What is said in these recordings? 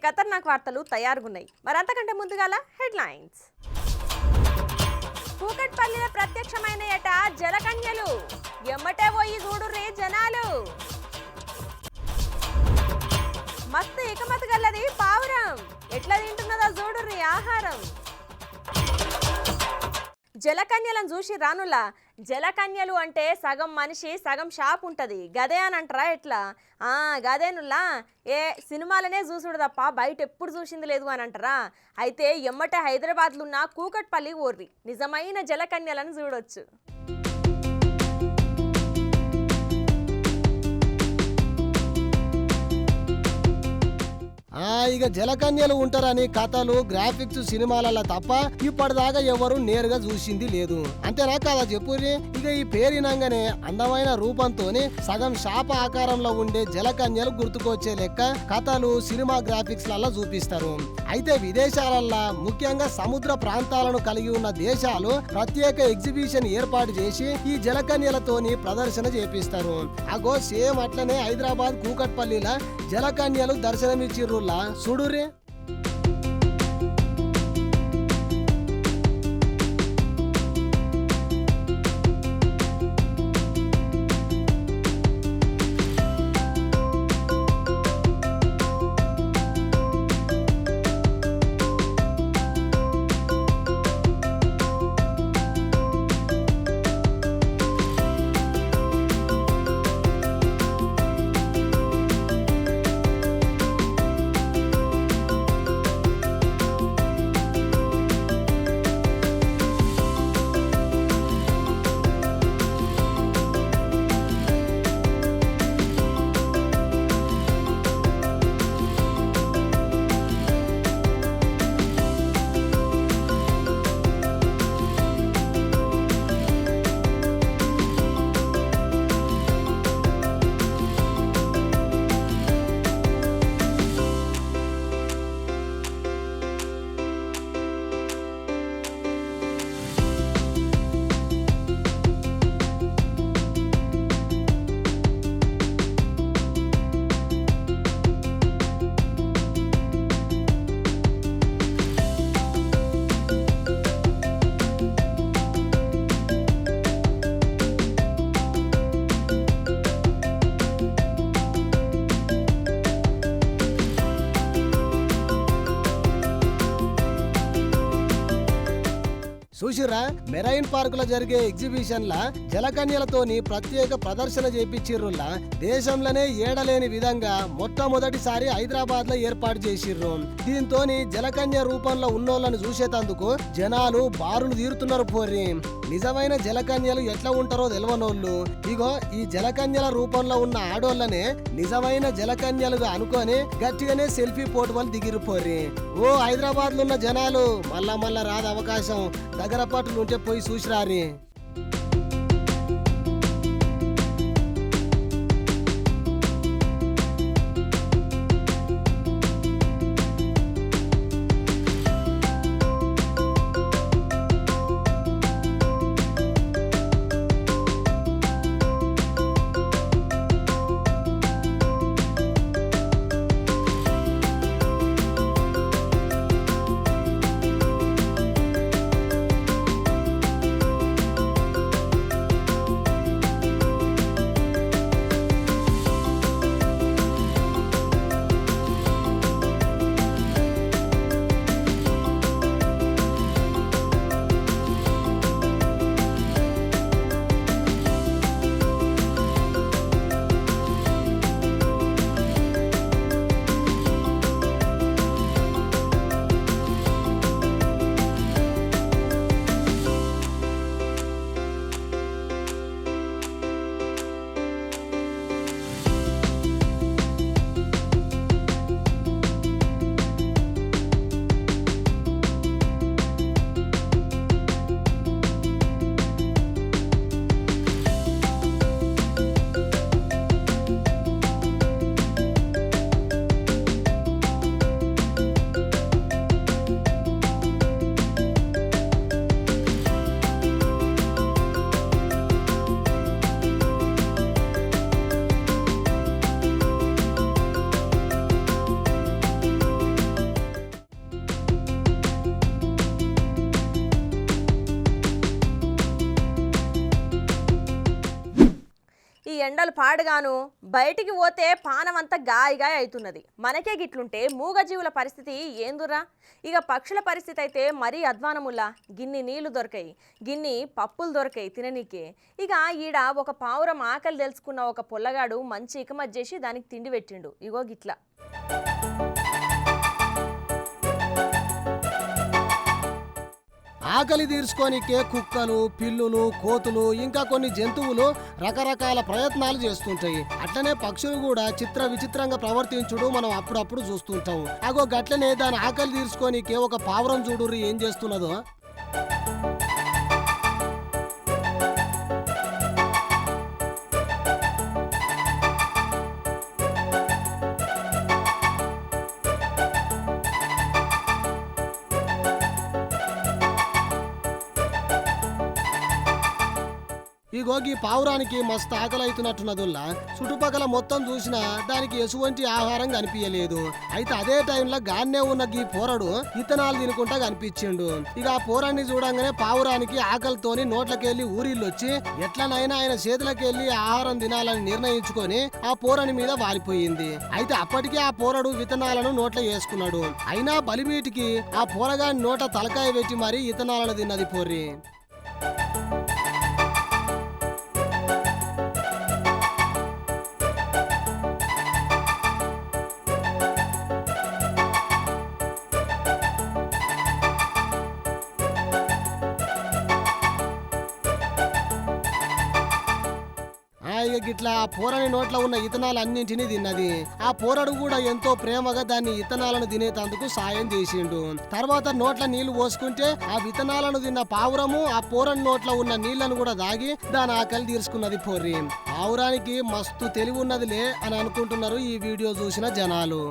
ఖతర్నాక్ వార్తలు తయారుగున్నాయి. మరి అంతకంటే ముందుగాల హెడ్లైన్స్. కూకట్పల్లిలో ప్రత్యక్షమైన ఏట జలకన్యలు, ఎమ్మటే పోయి చూడుర్రే జనాలు. మస్తు ఎకమతి గల్లది పావురం, ఎట్లా తింటున్నదో చూడుర్రి ఆహారం. జలకన్యలను చూసి రానులా. జలకన్యలు అంటే సగం మనిషి సగం షాప్ ఉంటుంది, గదే అని అంటారా ఎట్లా? గదేనుల్లా, ఏ సినిమాలనే చూసుడు తప్ప బయట ఎప్పుడు చూసింది లేదు అని అంటారా? అయితే ఎమ్మటే హైదరాబాద్లో ఉన్న కూకట్పల్లి ఓర్రి నిజమైన జలకన్యలను చూడొచ్చు. ఇక జలకన్యలు ఉంటారని కథలు గ్రాఫిక్స్ సినిమాలలో తప్ప ఇప్పటిదాకా ఎవరు నేరుగా చూసింది లేదు. అంతేనా కదా చెప్పుర్రి. ఇక ఈ పేరినంగానే అందమైన రూపంతోనే సగం శాప ఆకారంలో ఉండే జలకన్యలు గుర్తుకొచ్చే లెక్క కథలు సినిమా గ్రాఫిక్స్ లలో చూపిస్తారు. అయితే విదేశాలల్లో ముఖ్యంగా సముద్ర ప్రాంతాలను కలిగి ఉన్న దేశాలు ప్రత్యేక ఎగ్జిబిషన్ ఏర్పాటు చేసి ఈ జలకన్యలతోని ప్రదర్శన చేపిస్తారు. అగో సేమ్ అట్లనే హైదరాబాద్ కూకట్పల్లిలో జలకన్యలు దర్శనమిచ్చిర్రు చూడురే. చూసిరా, మెరైన్ పార్క్ లో జరిగే ఎగ్జిబిషన్ లా జలకన్యలతోని ప్రత్యేక ప్రదర్శన చేపించిర్రులా. దేశంలోనే ఏడలేని విధంగా మొట్టమొదటిసారి హైదరాబాద్ లో ఏర్పాటు చేసిర్రు. దీంతో జలకన్య రూపంలో ఉన్నోళ్ళని చూసేటందుకు జనాలు బారులు తీరుతున్నారు. పోర్రి నిజమైన జలకన్యలు ఎట్లా ఉంటారో తెలవనోళ్ళు ఇగో ఈ జలకన్యల రూపంలో ఉన్న ఆడోళ్ళనే నిజమైన జలకన్యలుగా అనుకొని గట్టిగానే సెల్ఫీ పోటువలు దిగిరు. పోర్రి ఓ హైదరాబాద్ లో ఉన్న జనాలు మళ్ళా రాదు అవకాశం, దగ్గర పట్టులు ఉంటే పోయి చూసిరారి. ఎండలు పాడుగాను బయటికి పోతే పానమంతా గాయగాయ అవుతున్నది. మనకే గిట్లుంటే మూగజీవుల పరిస్థితి ఏందురా? ఇక పక్షుల పరిస్థితి అయితే మరీ అధ్వానముల్లా. గిన్ని నీళ్లు దొరకాయి, గిన్ని పప్పులు దొరకాయి తిననీకే. ఇక ఈడ ఒక పావురం ఆకలి తెలుసుకున్న ఒక పొల్లగాడు మంచి ఇకమత్ చేసి దానికి తిండి పెట్టిండు. ఇగో గిట్లా ఆకలి తీర్చుకోనికే కుక్కలు, పిల్లులు, కోతులు ఇంకా కొన్ని జంతువులు రకరకాల ప్రయత్నాలు చేస్తుంటాయి. అట్లనే పక్షులు కూడా చిత్ర విచిత్రంగా ప్రవర్తించుడు మనం అప్పుడప్పుడు చూస్తుంటాం. అగో గట్లనే దాని ఆకలి తీర్చుకోనికే ఒక పావురం చూడుర్రి ఏం చేస్తున్నదో. ఇగో ఈ పావురానికి మస్తు ఆకలి అవుతున్నట్టున్నదుల్లా. చుట్టుపక్కల మొత్తం చూసినా దానికి ఎటువంటి ఆహారం కనిపించలేదు. అయితే అదే టైంలో గాన్నే ఉన్న ఈ పోరడు ఇత్తనాలు తినుకుంటా కనిపించిండు. ఇక ఆ పోరాన్ని చూడంగానే పావురానికి ఆకలితోని నోట్లకెళ్లి ఊరిళ్ళొచ్చి ఎట్లనైనా ఆయన చేతులకెళ్లి ఆహారం తినాలని నిర్ణయించుకొని ఆ పోరని మీద వాలిపోయింది. అయితే అప్పటికే ఆ పోరడు విత్తనాలను నోట్ల వేసుకున్నాడు. అయినా బలిమీటికి ఆ పోరగాని నోట తలకాయ పెట్టి మరీ ఇత్తనాలను తిన్నది పోర్రి. గిట్లా ఆ పోరని నోట్లో ఉన్న ఇత్తనాలు అన్నింటినీ తిన్నది. ఆ పోరడు కూడా ఎంతో ప్రేమగా దాన్ని ఇత్తనాలను తినేటందుకు సాయం చేసిండు. తర్వాత నోట్ల నీళ్లు పోసుకుంటే ఆ విత్తనాలను తిన్న పావురము ఆ పోరని నోట్లో ఉన్న నీళ్లను కూడా దాగి దాని ఆకలి తీర్చుకున్నది పోర్రి. పావురానికి మస్తు తెలివి ఉన్నదిలే అని అనుకుంటున్నారు ఈ వీడియో చూసిన జనాలు.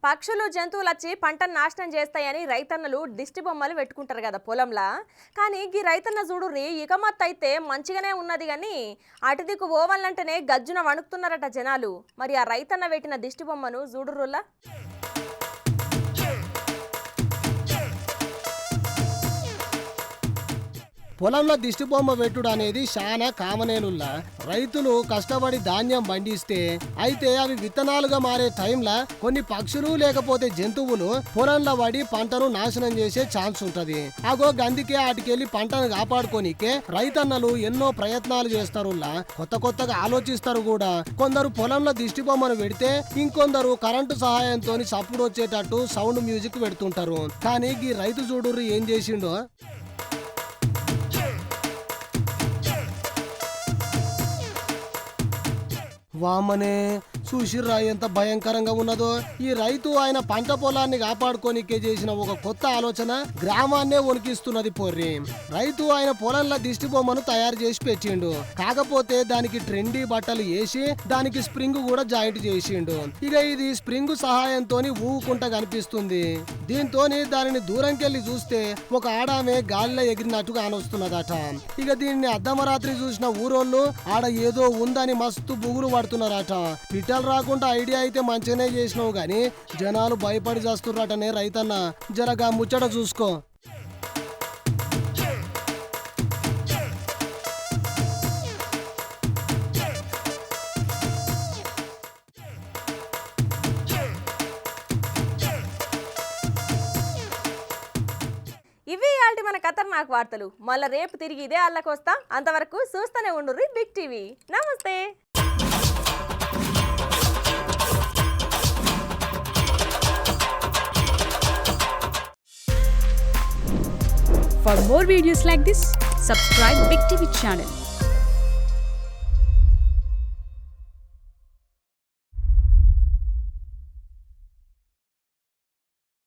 పక్షులు జంతువులు వచ్చి పంటను నాశనం చేస్తాయని రైతన్నలు దిష్టి బొమ్మలు పెట్టుకుంటారు కదా పొలంలా. కానీ ఈ రైతన్న చూడుర్రి ఇకమత్ అయితే మంచిగానే ఉన్నది, కానీ అటు దిక్కు పోవాలంటేనే గజ్జున వణుకుతున్నారట జనాలు. మరి ఆ రైతన్న పెట్టిన దిష్టి బొమ్మను చూడుర్రులా. పొలంలో దిష్టి బొమ్మ పెట్టుడు అనేది చాలా కామనేనుల్లా. రైతులు కష్టపడి ధాన్యం పండిస్తే అయితే అవి విత్తనాలుగా మారే టైంలా కొన్ని పక్షులు లేకపోతే జంతువులు పొలంలో పడి పంటను నాశనం చేసే ఛాన్స్ ఉంటది. అగో గందికే వాటికెళ్ళి పంటను కాపాడుకోనికే రైతన్నలు ఎన్నో ప్రయత్నాలు చేస్తారుల్లా. కొత్తగా ఆలోచిస్తారు కూడా. కొందరు పొలంలో దిష్టి బొమ్మను పెడితే ఇంకొందరు కరెంటు సహాయంతో సప్పుడు వచ్చేటట్టు సౌండ్ మ్యూజిక్ పెడుతుంటారు. కానీ ఈ రైతు చూడుర్రి ఏం చేసిండో. వామనే చూసిర్రా ఎంత భయంకరంగా ఉన్నదో. ఈ రైతు ఆయన పంట పొలాన్ని కాపాడుకోనికే చేసిన ఒక కొత్త ఆలోచన గ్రామాన్నే వణికిస్తున్నది పోర్రి. రైతు ఆయన పొలంలో దిష్టి బొమ్మను తయారు చేసి పెట్టిండు. కాకపోతే దానికి ట్రెండీ బట్టలు వేసి దానికి స్ప్రింగ్ కూడా జాయింట్ చేసిండు. ఇక ఇది స్ప్రింగ్ సహాయంతో ఊగుకుంటా కనిపిస్తుంది. దీంతో దానిని దూరంకెళ్ళి చూస్తే ఒక ఆడామె గాలిలో ఎగిరినట్టుగా కానొస్తున్నదట. ఇక దీన్ని అర్ధమరాత్రి చూసిన ఊరోళ్ళు ఆడ ఏదో ఉందని మస్తు బుగులు పడుతున్నారట. పిట్టలు రాకుండా ఐడియా అయితే మంచిగానే చేసినావు గాని జనాలు భయపడి చేస్తుర్రటనే. రైతన్న జరగా ముచ్చట చూసుకో. ఇవి ఇయాల్టి మన ఖతర్నాక్ వార్తలు. మళ్ళీ రేపు తిరిగి ఇదే అల్లకొస్తా. అంతవరకు చూస్తూనే ఉండుర్రి బిగ్ టీవీ. నమస్తే. For more videos like this, subscribe Big TV channel.